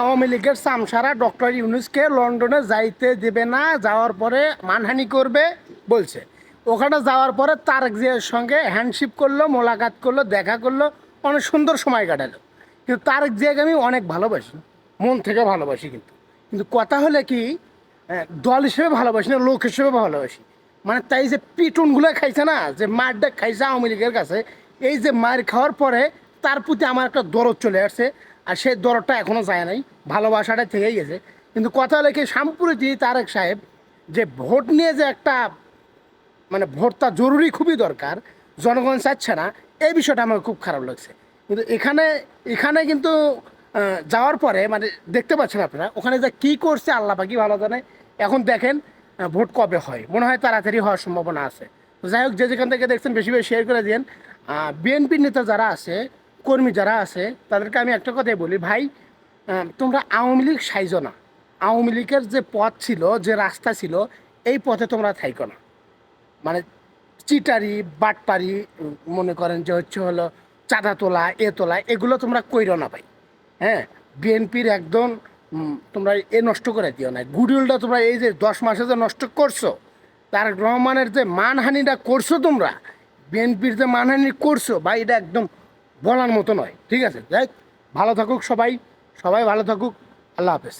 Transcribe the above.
আওয়ামী লীগের সামসারা ডক্টর ইউনূসকে লন্ডনে যাইতে দেবে না, যাওয়ার পরে মানহানি করবে বলছে। ওখানে যাওয়ার পরে তারেক জিয়ার সঙ্গে হ্যান্ডশিপ করলো, মোলাকাত করলো, দেখা করলো, অনেক সুন্দর সময় কাটালো। কিন্তু তারেক জিয়াকে আমি অনেক ভালোবাসি, মন থেকে ভালোবাসি। কিন্তু কিন্তু কথা হলে কি, দল হিসেবে ভালোবাসি না, লোক হিসেবে ভালোবাসি। মানে তাই যে পিটুনগুলো খাইছে না, যে মারটা খাইছে আওয়ামী লীগের কাছে, এই যে মার খাওয়ার পরে তার প্রতি আমার একটা দরদ চলে আসছে। আর সেই দরদটা এখনও যায় নাই, ভালোবাসাটা থেকেই গেছে। কিন্তু কথা হলে কি, সাম্প্রতি তারেক সাহেব যে ভোট নিয়ে যে একটা, মানে ভোটটা জরুরি, খুবই দরকার, জনগণ চাচ্ছে না, এই বিষয়টা আমার খুব খারাপ লাগছে। কিন্তু এখানে এখানে কিন্তু যাওয়ার পরে মানে দেখতে পাচ্ছেন আপনারা, ওখানে যা কী করছে আল্লাহ পাকি ভালো জানে। এখন দেখেন ভোট কবে হয়, মনে হয় তাড়াতাড়ি হওয়ার সম্ভাবনা আছে। যাই হোক, যে যেখান থেকে দেখছেন বেশি বেশি শেয়ার করে দিন। বিএনপির নেতা যারা আছে, কর্মী যারা আছে, তাদেরকে আমি একটা কথাই বলি, ভাই তোমরা আওয়ামী লীগ সাইজো না। আওয়ামী লীগের যে পথ ছিল, যে রাস্তা ছিল, এই পথে তোমরা থাইকো না। মানে চিটারি বাটপারি, মনে করেন যে হচ্ছে হলো চাঁদা তোলা, তোলা, এগুলো তোমরা কইরো না ভাই। হ্যাঁ, বিএনপির একদম তোমরা নষ্ট করে দিও না। গুডউইলটা তোমরা এই যে 10 মাসে যে নষ্ট করছো, তারেক রহমানের যে মানহানিটা করছো তোমরা, বিএনপির যে মানহানি করছো ভাই, এটা একদম বলার মতো নয়। ঠিক আছে, যাই, ভালো থাকুক সবাই, সবাই ভালো থাকুক। আল্লাহ হাফেজ।